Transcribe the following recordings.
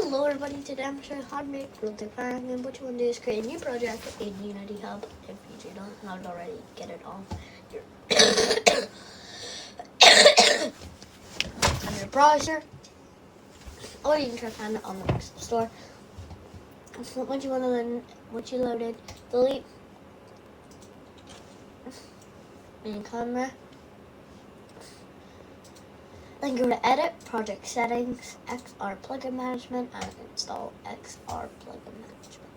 Hello everybody, today I'm showing how to make real-time fangame. What you want to do is create a new project in Unity Hub. If you do not already, get it on your browser, or you can try to find it on the Microsoft Store. Once you loaded, delete main camera. Then go to Edit, Project Settings, XR Plugin Management, and install XR Plugin Management.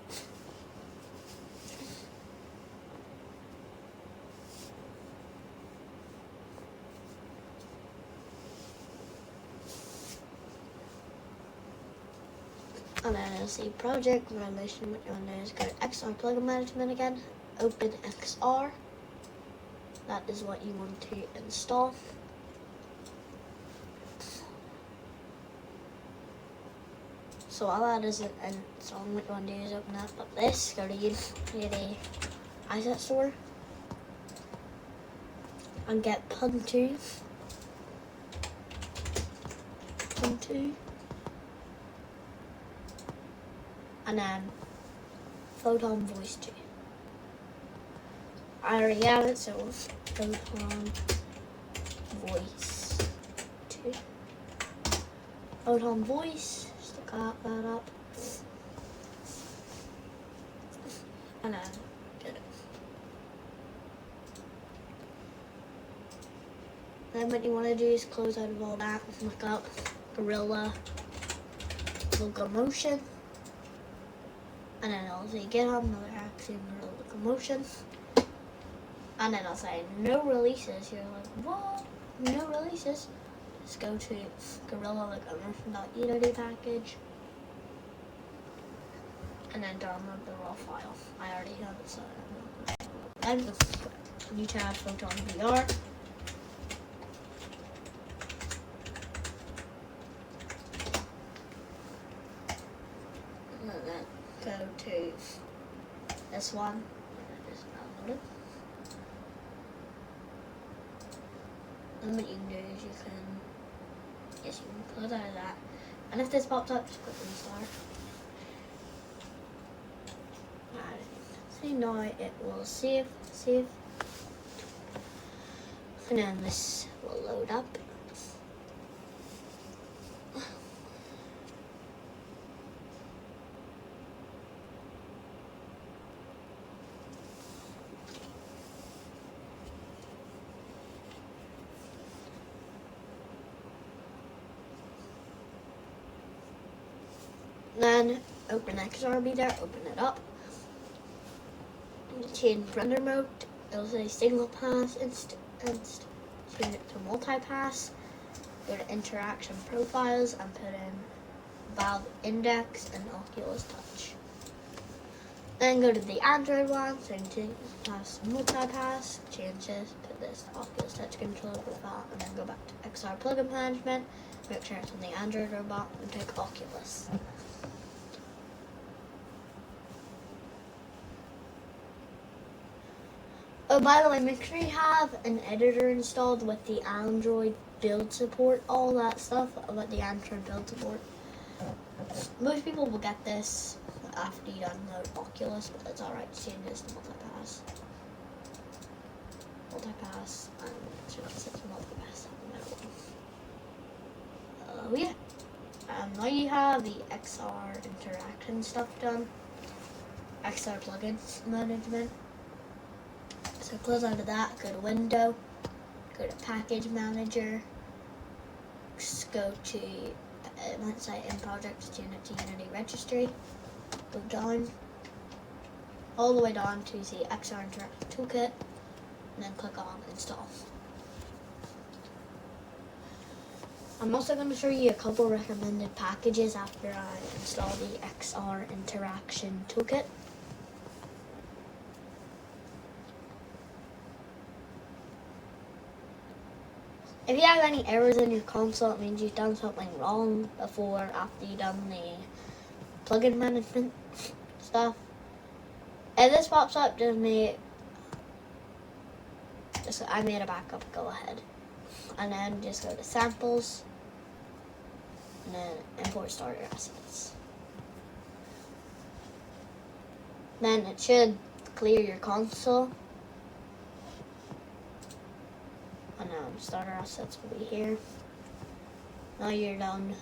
And then you'll see Project Revelation. What you want to do is go to XR Plugin Management again, open XR. That is what you want to install. So all that is installing. What you want to do is open up this, go to Unity Asset Store, and get Pun2, and then Photon Voice 2. I already have it, so Photon Voice 2. Photon Voice. That up and then get it. Then what you want to do is close out of all that and look up Gorilla Locomotion, and then I'll say get on another action Gorilla Locomotion, and then I'll say no releases. You're like, what? No releases? Just go to Gorilla Locomotion.unity package and then download the raw file. I already have it, so I'm not going to new tab, Photon VR. And then go to this one and just download it. And what you can do is you can close out of that. And if this pops up, just click restart. See, now it will save. And then this will load up. Then open XR there, open it up. Change render mode. It'll say single pass, change it to multi-pass. Go to interaction profiles and put in Valve Index and Oculus Touch. Then go to the Android one, so you can pass multi-pass, change this, put this to Oculus Touch controller with that, and then go back to XR Plugin Management, make sure it's on the Android robot, and pick Oculus. Oh, by the way, make sure you have an editor installed with the Android build support, all that stuff about the Android build support. Most people will get this after you download Oculus, but it's alright to change this to multi-pass. Multi-pass, and should have set multi-pass in the middle. Yeah. Now you have the XR interaction stuff done. XR plugins management. So close out of that, go to Window, go to Package Manager, go to, let's say in Projects, change it to Unity Registry, go down, all the way down to the XR Interactive Toolkit, and then click on Install. I'm also going to show you a couple recommended packages after I install the XR Interaction Toolkit. If you have any errors in your console, it means you've done something wrong before, after you've done the plugin management stuff. If this pops up, I made a backup, go ahead. And then just go to samples, and then import starter assets. Then it should clear your console. And now starter assets will be here. Now you're done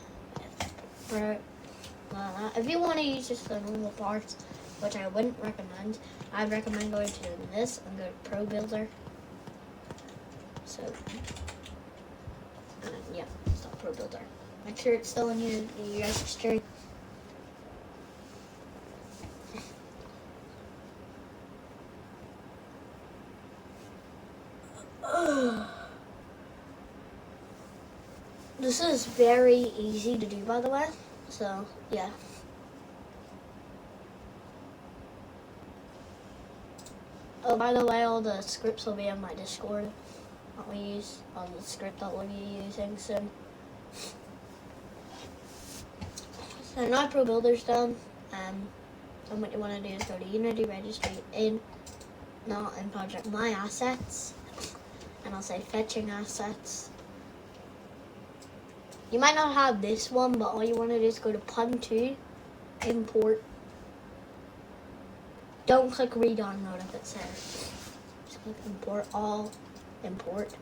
with if you want to use just the normal parts, which I wouldn't recommend, I'd recommend going to this and go to Pro Builder. So, yeah, stop Pro Builder. Make sure it's still in your registry. This is very easy to do, by the way. So, yeah. Oh, by the way, all the scripts will be on my Discord. That we use on the script that we'll be using soon. So now Pro Builder's done. And what you want to do is go to Unity Registry in Project My Assets, and I'll say Fetching Assets. You might not have this one, but all you want to do is go to Pun2, Import. Don't click Redownload if it's there. Just click Import All, Import.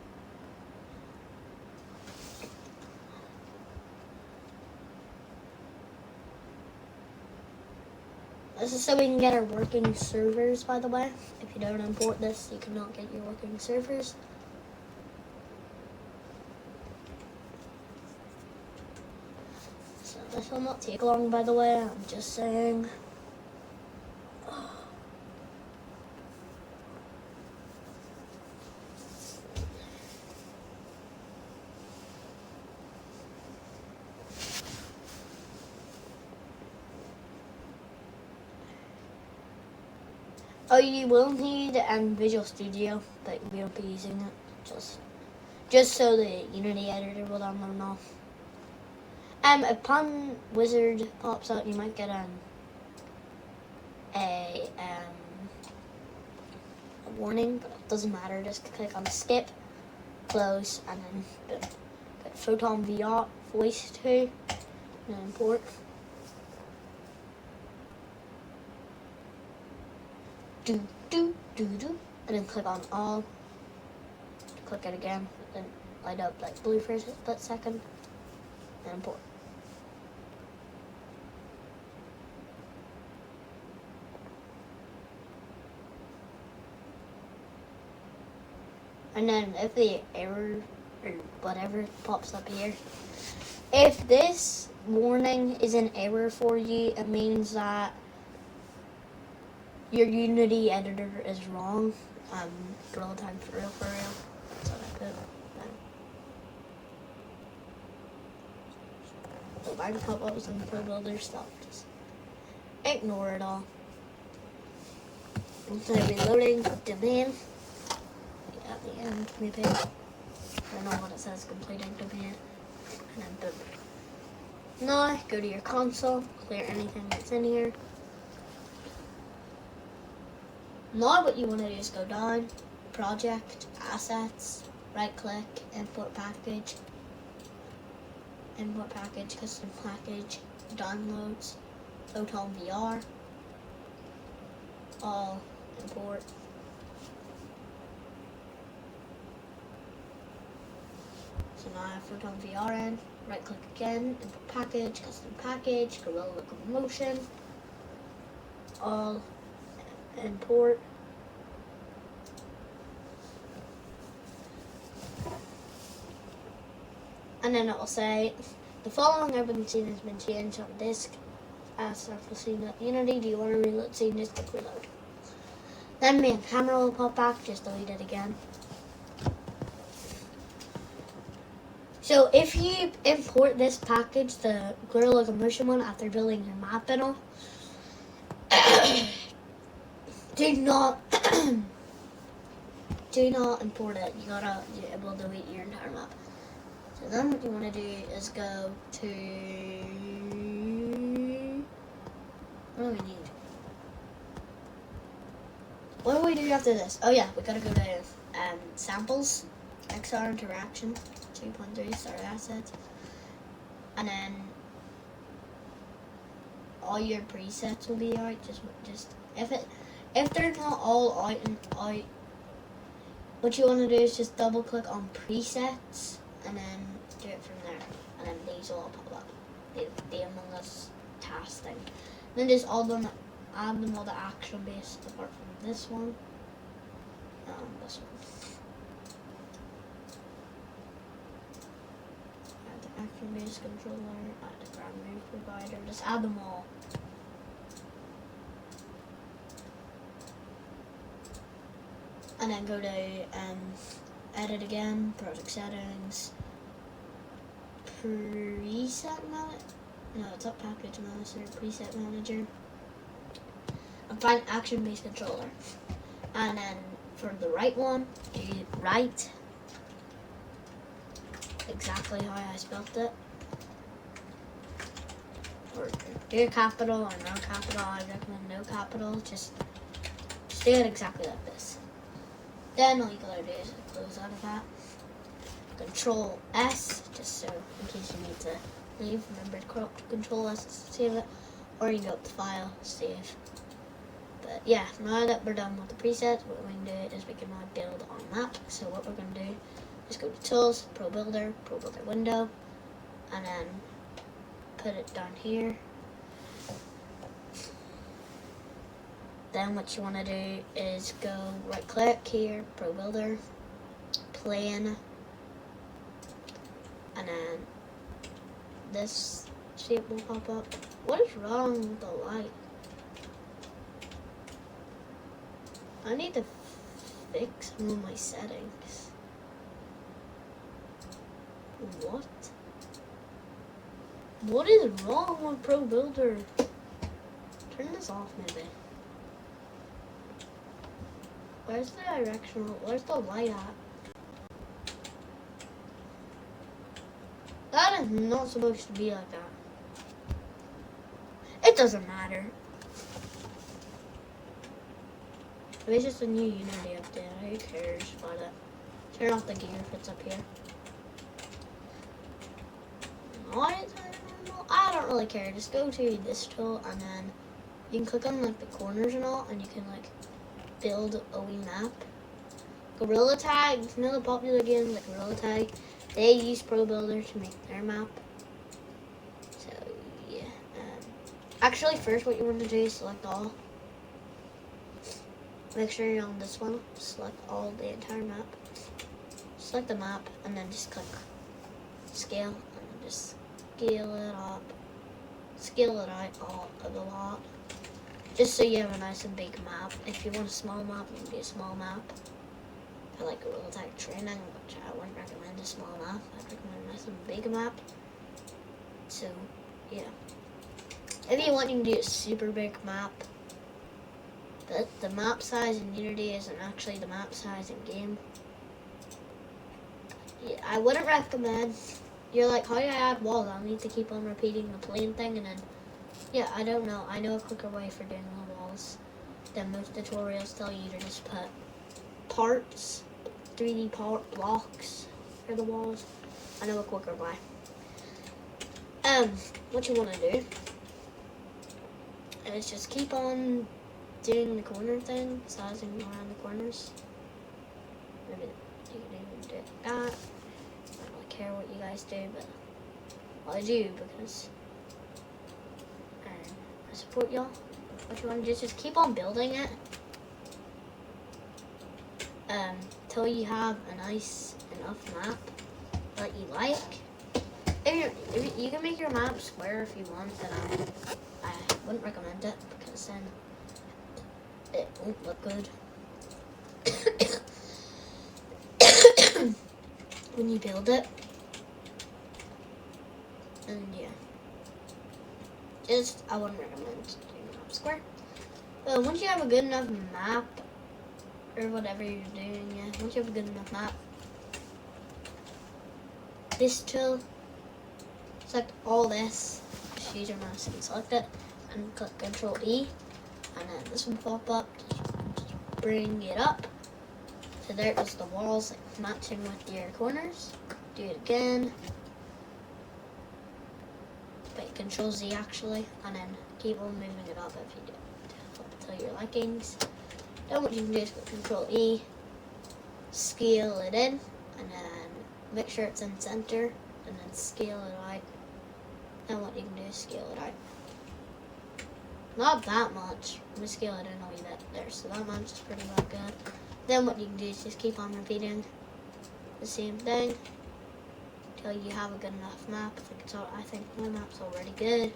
This is so we can get our working servers, by the way. If you don't import this, you cannot get your working servers. So this will not take long, by the way, I'm just saying. Oh, you will need Visual Studio, but we won't be using it. Just so the Unity editor will download and all. If Pun Wizard pops out, you might get a warning, but it doesn't matter. Just click on Skip, Close, and then boom. Get Photon VR Voice 2, and then import. Do, and then click on all, click it again, then light up like blue for a split second, and import. And then if the error or whatever pops up here, if this warning is an error for you, it means that your Unity editor is wrong. Real time for real. That's what I put. So if I can pop up some Pro Builder stuff, just ignore it all. So reloading domain. At the end, maybe. I don't know what it says, completing domain. And then boom. Now, go to your console, clear anything that's in here. Now what you want to do is go down, Project, Assets, right click, Import Package, Custom Package, Downloads, Photon VR, All, Import. So now I have Photon VR in, right click again, Import Package, Custom Package, Gorilla Locomotion, All, Import. And then it will say, the following open scene has been changed on disk. Surface scene Unity, do you want to reload scene disk? Click reload. Then main camera will pop back, just delete it again. So if you import this package, the Gorilla Locomotion one, after building your map and all, do not import it. It will delete your entire map. So then what you want to do is go to, what do we need? What do we do after this? Oh yeah, we gotta go to Samples, XR Interaction, 2.3 Starter Assets, and then all your presets will be out. Just if they're not all out and out, what you want to do is just double click on presets and then do it from there, and then these will all pop up. The Among Us task thing. Then just add them all the action based apart from this one. This one. Add the action based controller, add the ground move provider, just add them all. And then go to edit again, project settings, preset manager. No, it's up package manager, preset manager. And find action based controller. And then for the right one, do right exactly how I spelled it. Or do capital or no capital. I recommend no capital. Just do it exactly like this. Then all you gotta do is close out of that. Control S, just so in case you need to leave. Remember, Control S to save it, or you can go up to File, Save. But yeah, now that we're done with the presets, what we can do is we can now build our map. So what we're gonna do is go to Tools, Pro Builder Window, and then put it down here. Then what you want to do is go right click here, Pro Builder, Plane, and then this shape will pop up. What is wrong with the light? I need to fix some of my settings. What? What is wrong with Pro Builder? Turn this off maybe. Where's the directional? Where's the light at? That is not supposed to be like that. It doesn't matter. It's just a new Unity update. Who cares about it? Turn off the gear if it's up here. Why is that normal? I don't really care. Just go to this tool and then you can click on like the corners and all, and you can like build a wee map. Gorilla Tag, it's another popular game like Gorilla Tag. They use Pro Builder to make their map. So yeah. Actually, first what you want to do is select all. Make sure you're on this one. Select all, the entire map. Select the map and then just click scale and then just scale it up. Scale it out all of a lot. Just so you have a nice and big map. If you want a small map, you can do a small map. I like Gorilla Tag training, which I wouldn't recommend a small map. I'd recommend a nice and big map. So, yeah. If you want, you can do a super big map. But the map size in Unity isn't actually the map size in game. Yeah, I wouldn't recommend. You're like, how do I add walls? I'll need to keep on repeating the plane thing and then. Yeah, I don't know. I know a quicker way for doing the walls than most tutorials tell you to just put parts, 3D part blocks for the walls. I know a quicker way. What you want to do is just keep on doing the corner thing, sizing around the corners. Maybe you can even do that. I don't really care what you guys do, but well, I do because I support y'all. What you want to do is just keep on building it till you have a nice enough map that you like. If you can make your map square if you want, then I wouldn't recommend it because then it won't look good when you build it. And yeah. I wouldn't recommend doing a map square. But once you have a good enough map, or whatever you're doing, yeah, once you have a good enough map, this tool, select all this, just use your mouse and select it, and click Control E, and then this will pop up, just bring it up. So there goes the walls like, matching with your corners. Do it again. Control Z actually, and then keep on moving it up if you do up to your likings. Then what you can do is go Control E, scale it in, and then make sure it's in center, and then scale it out. Then what you can do is scale it out. Not that much. I'm going to scale it in a wee bit there, so that much is pretty well good. Then what you can do is just keep on repeating the same thing until you have a good enough map. I think my map's already good.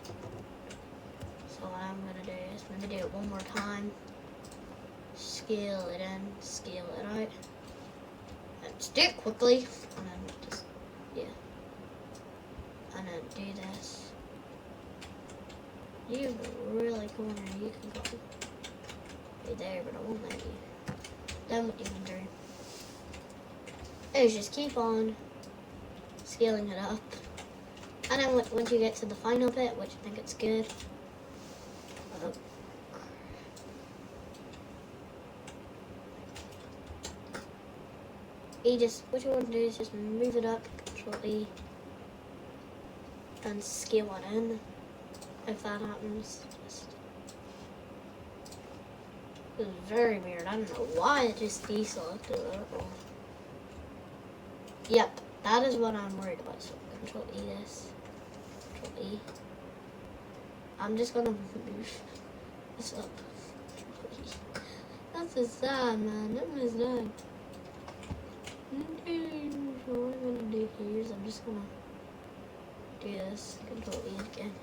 So what I'm going to do is maybe do it one more time. Scale it in, scale it out. And just do it quickly. And then just, yeah. And then do this. You really corner, you can go right there, but I won't let you. Then what you can do is just keep on scaling it up. And then once you get to the final bit, which I think it's good, what you want to do is just move it up, Control E, and scale it in. If that happens, it's very weird. I don't know why it just deselected it. Yep, that is what I'm worried about. So Control E this, Control E. I'm just gonna move this up. That's so sad, man. That was done. So what I'm gonna do here is I'm just gonna do this. Control E again.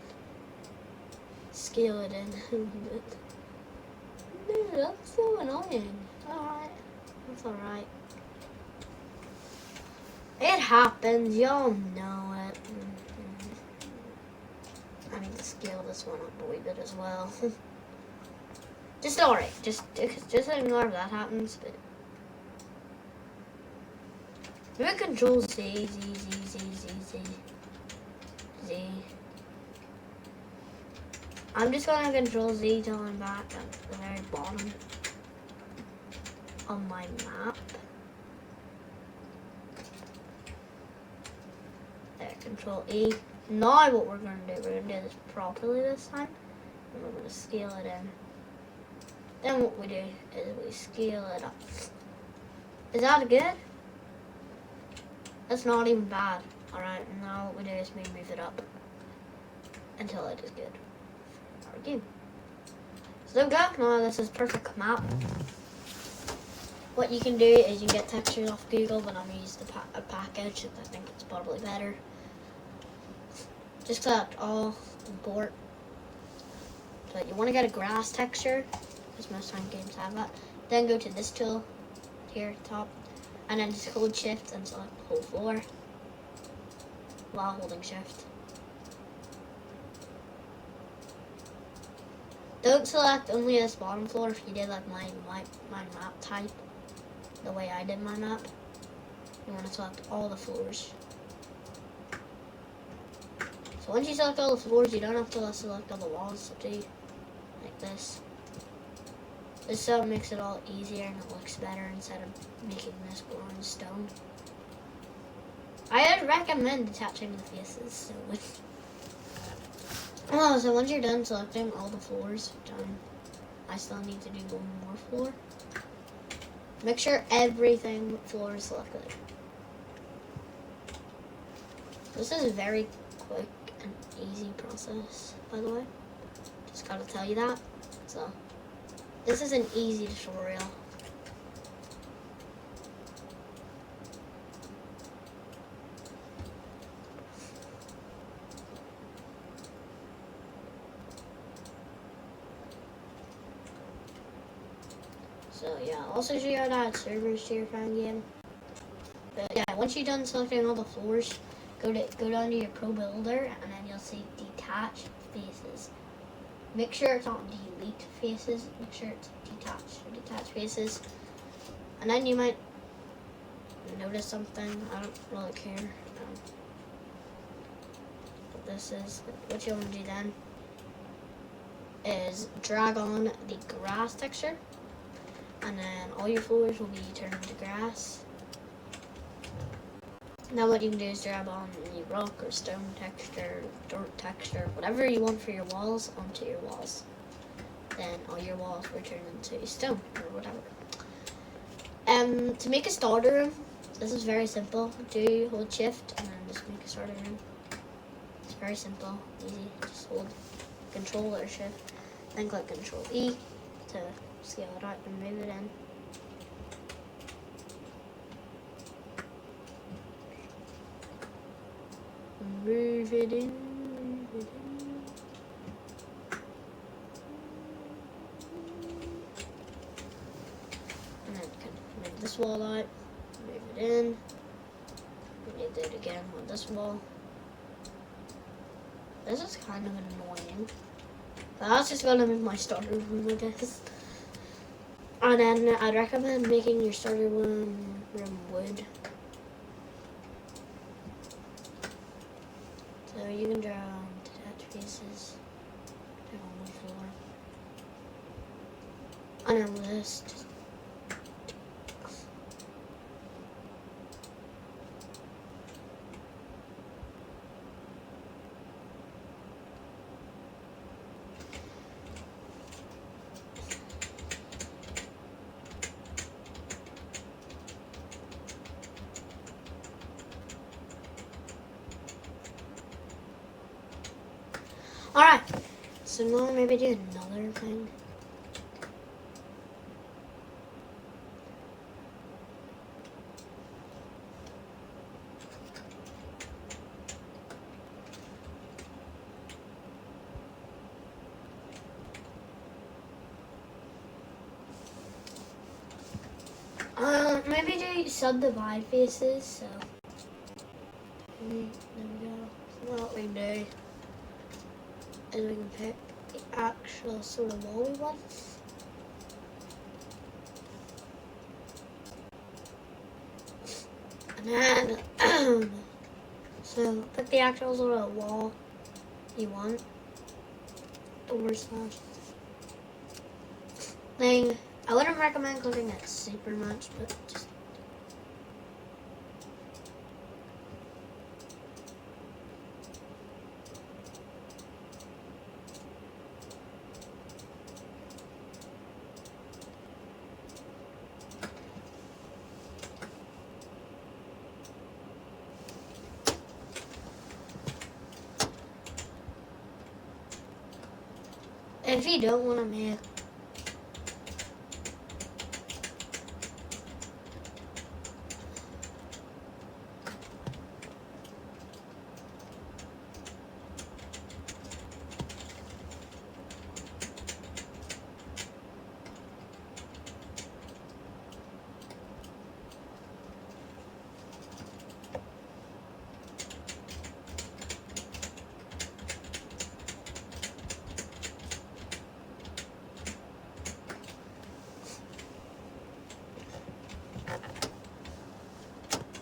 Scale it in a little bit. Dude, that's so annoying. Alright. That's alright. It happens. Y'all know it. I need to scale this one up a wee bit as well. Just alright. Just ignore if that happens. But maybe Control Z. I'm just gonna Control Z till I'm back at the very bottom of my map. There, Control E. Now what we're gonna do, we're gonna do this properly this time. And we're gonna scale it in. Then what we do is we scale it up. Is that good? That's not even bad. Alright, now what we do is we move it up until it is good. Game. So there we go. Now this is perfect map. What you can do is you can get textures off Google, but I'm using a package. I think it's probably better. Just select all, import. So you want to get a grass texture, because most time games have that. Then go to this tool here top, and then just hold Shift and select the whole floor while holding Shift. Don't select only this bottom floor if you did like my map type, the way I did my map. You want to select all the floors. So once you select all the floors, you don't have to select all the walls, so do like this. This makes it all easier and it looks better instead of making this boring stone. I would recommend attaching the faces. So once you're done selecting all the floors, I still need to do one more floor. Make sure everything floor is selected. This is a very quick and easy process, by the way. Just gotta tell you that. So this is an easy tutorial. So yeah, I'll also show you how to add servers to your fangame. But yeah, once you're done selecting all the floors, go down to your Pro Builder, and then you'll see Detach Faces. Make sure it's not Delete Faces. Make sure it's Detach Faces. And then you might notice something. I don't really care what this is. What you want to do then is drag on the grass texture. And then all your floors will be turned into grass. Now what you can do is grab on any rock or stone texture, dirt texture, whatever you want for your walls onto your walls. Then all your walls will turn into stone or whatever. To make a starter room, this is very simple. Hold shift and then just make a starter room. It's very simple, easy. Just hold control or shift, then click control E to scale it out and move it in. Move it in, move it in. And then move this wall out, move it in. We need to do it again on this wall. This is kind of annoying. But I was just gonna make my starter room, I guess. And then I'd recommend making your starter room wood. So you can draw detached pieces on the floor. And then list. Alright, so now maybe do another thing. Maybe do subdivide faces, so there we go. So what we do is we can pick the actual sort of wall we want. And then, so pick the actual sort of wall you want. / thing. I wouldn't recommend clicking it super much, but just. If you don't want to make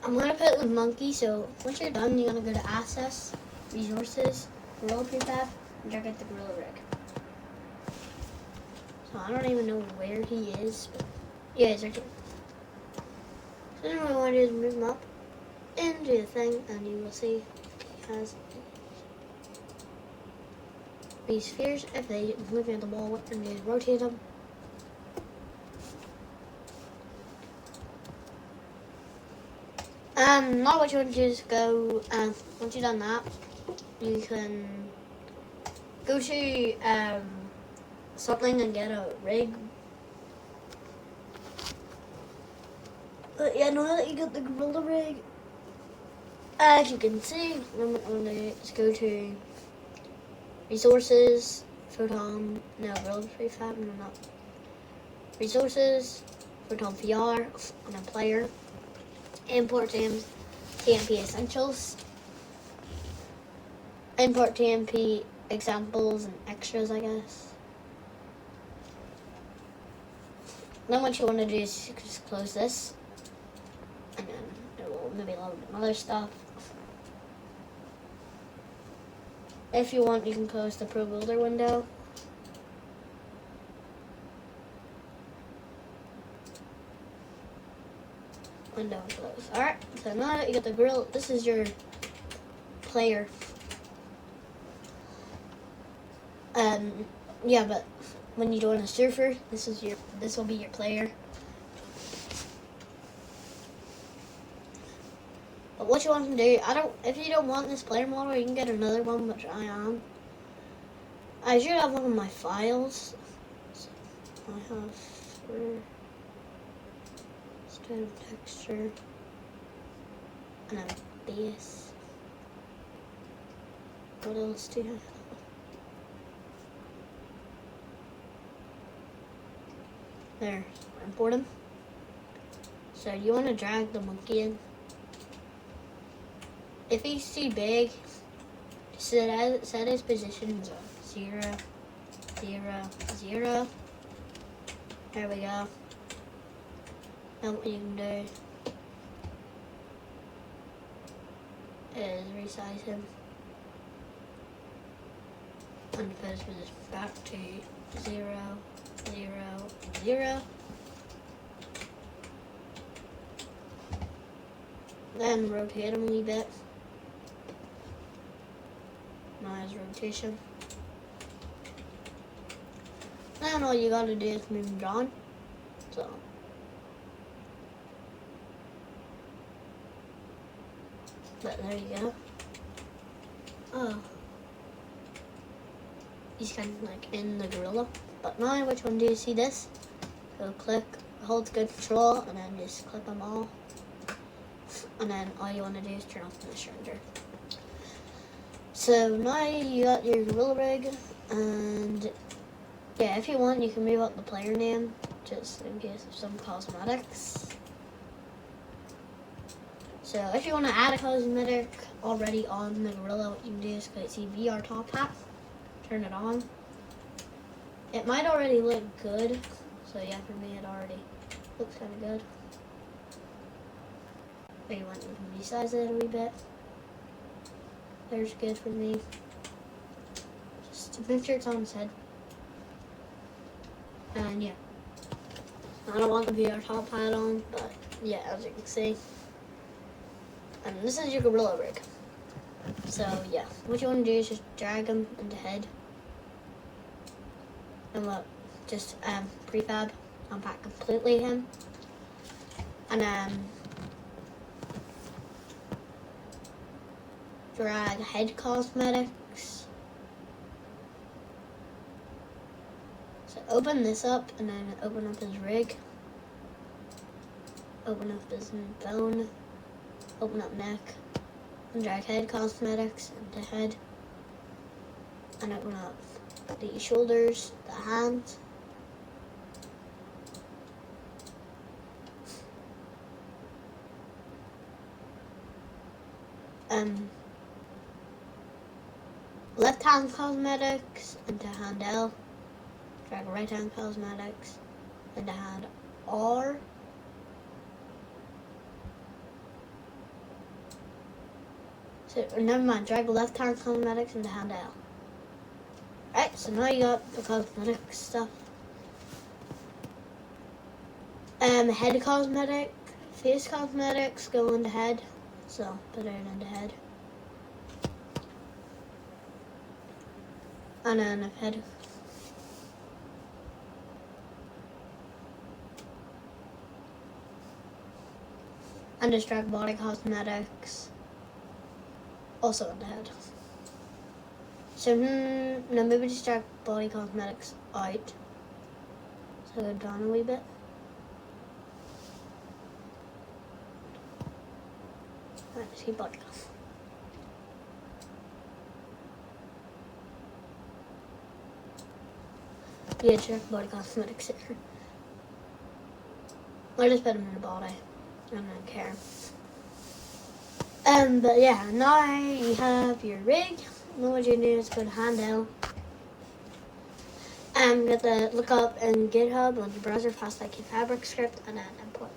I'm gonna put the monkey, so once you're done, you're gonna go to Assets, Resources, Gorilla Prefab, and check out the Gorilla Rig. So I don't even know where he is, but yeah, he's right here. So then what I want to do is move him up and do the thing, and you will see he has these spheres. If they look at the wall and they rotate them. Now what you want to do is go, once you've done that, you can go to something and get a rig. But yeah, now that you got the Gorilla Rig, as you can see, what I'm going to do is go to Resources, Gorilla Prefab, no, not Resources, Photon VR, and then Player. Import TMP Essentials. Import TMP Examples and Extras, I guess. Then what you want to do is just close this. And then it will maybe load other stuff. If you want, you can close the Pro Builder window. window close. Alright, so now that you got the grill, this is your player. Yeah, but when you join a server, this will be your player. But what you want to do, if you don't want this player model, you can get another one, which I am. I should have one of my files. So I have stone texture and a base. What else do you have? There, import them. So you want to drag the monkey in. If he's too big, set his positions 0, 0, 0. There we go. Now what you can do is resize him and put his position back to 0, 0, 0. Then rotate him a wee bit. Now his rotation. Then all you gotta do is move him down. So but there you go. Oh. He's kind of like in the gorilla. But now which one do you see this? So click, hold good control, and then just click them all. And then all you want to do is turn off the render. So now you got your gorilla rig, and yeah, if you want, you can move up the player name just in case of some cosmetics. So if you want to add a cosmetic already on the gorilla, what you can do is click see VR top hat, turn it on. It might already look good, so yeah, for me it already looks kind of good. But you want to resize it a wee bit. There's good for me. Just to make sure it's on his head. And yeah, I don't want the VR top hat on, but yeah, as you can see. And this is your gorilla rig. So yeah, what you want to do is just drag him into head. And look, just prefab, unpack completely him. And then drag head cosmetics. So open this up and then open up his rig. Open up his bone. Open up neck. And drag head cosmetics into head. And open up the shoulders, the hands. Left hand cosmetics into hand L. Drag right hand cosmetics into hand R. So never mind, drag left hand cosmetics into hand L. Alright, so now you got the cosmetic stuff. Head cosmetic, face cosmetics go into head. So put it into head. And then if head. And just drag body cosmetics also into head. So now maybe just drag body cosmetics out. So go down a wee bit. Alright, just keep body cos. Yeah, check body cosmetics here. I just put them in the body. I don't care. But yeah, now you have your rig. Now what you do is go to handle. Get the look up in GitHub on your browser fast-like fabric script and then import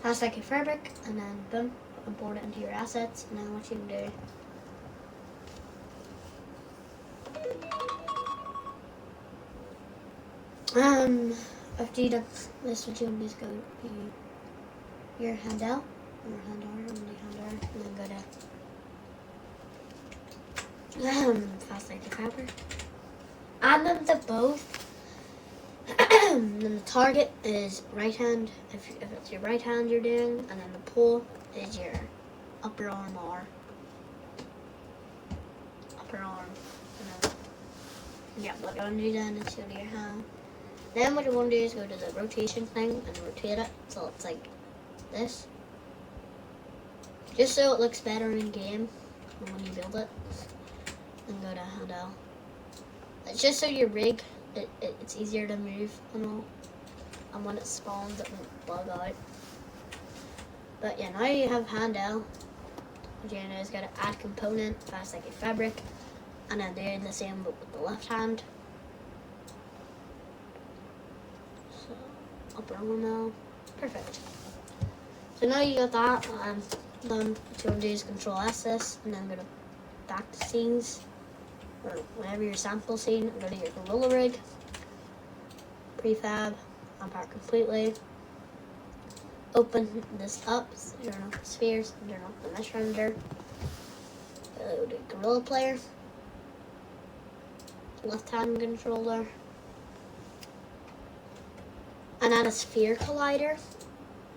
fast-like fabric and then boom, import it into your assets. And then what you can do after you done this, what you want to do is go to your handle, and then go to fast like the crapper. And then the both. Then the target is right hand, if it's your right hand you're doing, and then the pull is your upper arm or upper arm. And then, yeah, what you want to do then is go to your hand. Then what you want to do is go to the rotation thing and rotate it so it's like this. Just so it looks better in game when you build it. And go to handle. It's just so your rig, it's easier to move and all. And when it spawns, it won't bug out. But yeah, now you have handle. What you're going to do is go to add component, fast like a fabric. And then do the same but with the left hand. So, upper one now. Perfect. So now you got that, and then what you want to do is control S this, and then go to back to scenes, or whenever your sample scene, and go to your gorilla rig, prefab, unpack completely. Open this up, so turn off the spheres, and turn off the mesh render. Go to gorilla player, left hand controller, and add a sphere collider.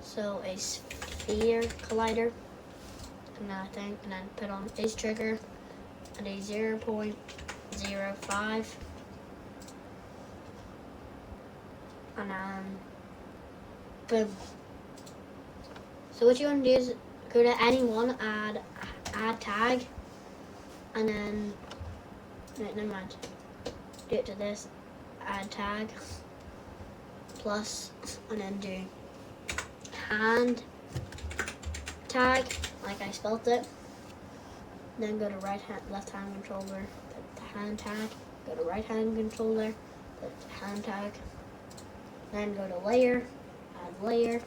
So a sphere collider, and then put on edge trigger at a 0.05, and then boom. So what you want to do is go to any one, add tag, and then never mind. Do it to this, add tag, plus, and then do hand tag, like I spelled it. Then go to left hand controller, put the hand tag. Go to right hand controller, put the hand tag. Then go to layer, add layer to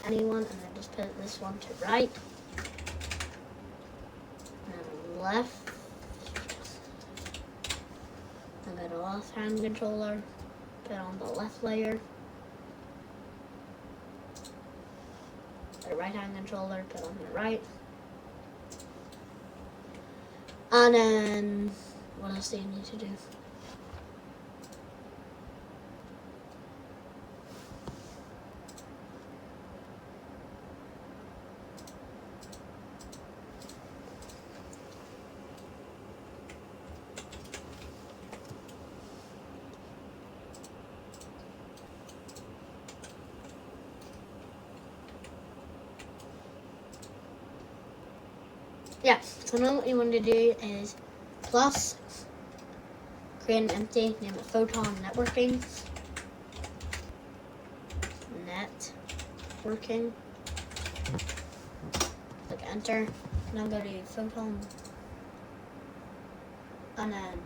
anyone, and then just put this one to right. And then left. Then go to left hand controller, put on the left layer. The right hand controller, put on the right. And then what else do you need to do? Yeah, so now what you want to do is plus, create an empty, name it photon networking. Networking. Click enter. Now go to photon, and then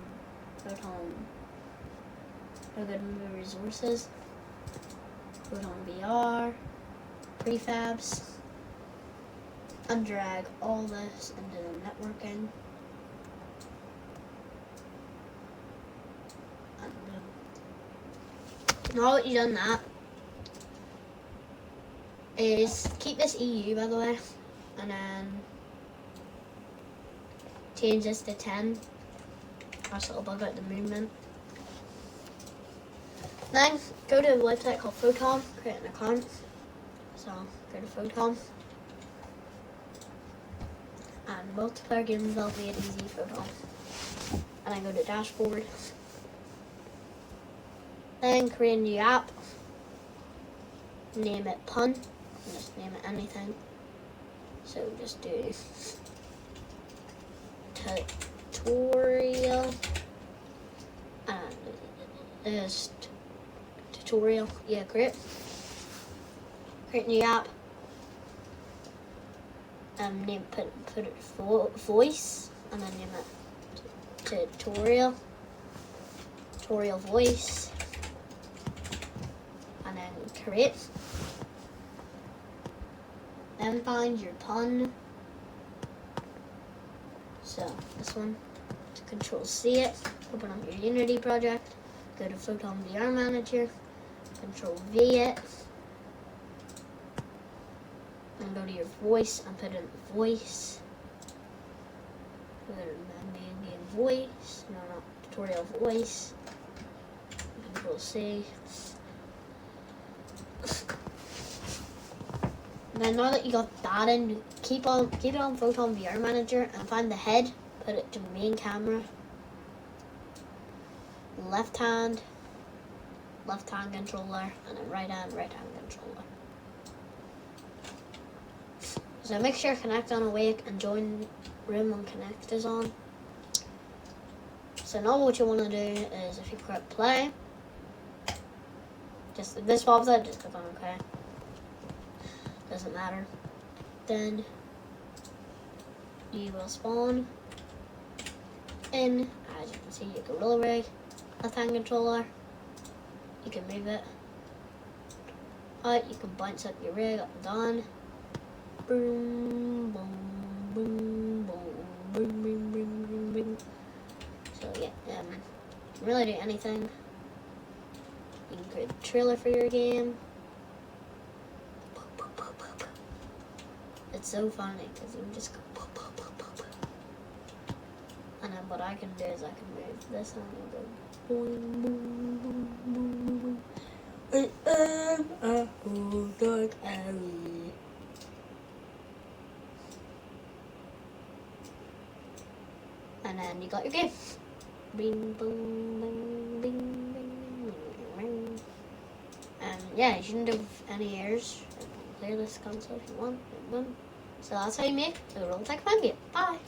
photon. Go to the resources. Photon VR, prefabs. And drag all this into the networking. And now that you've done that, is keep this EU by the way, and then change this to 10. That's it'll bug out the movement. Then go to a website called Photon, create an account. So go to Photon. And multiplayer game development easy photon. And then go to dashboard. Then create a new app. Name it pun. Just name it anything. So just do tutorial. And this tutorial. Yeah, create new app. Name put it voice, and then name it tutorial voice, and then create. Then find your pun. So this one, to Control C it, open up your Unity project, go to Photon VR Manager, Control V it. And go to your voice and put in the voice. Put in the main game voice. No, not tutorial voice. Control C. Then now that you got that in, keep it on Photon VR Manager and find the head. Put it to main camera. Left hand controller, and then right hand controller. So make sure Connect on Awake and join room when Connect is on. So now what you want to do is, if you click play, just if this pops up, just click on OK. Doesn't matter. Then you will spawn in. As you can see, your gorilla rig, left hand controller. You can move it out. You can bounce up your rig up and down. Boom, boom, boom, boom, boom, boom, boom, boom, boom. So yeah, you can really do anything. You can create a trailer for your game. It's so funny because you can just go. And then what I can do is I can move this and go boom, boom, boom, boom, boom. I am a whole dark alley. And then you got your game. Bing, boom, bing, bing, bing, bing. And yeah, you shouldn't have any errors. Clear this console if you want. Boom. So that's how you make a roll-like fangame. Bye.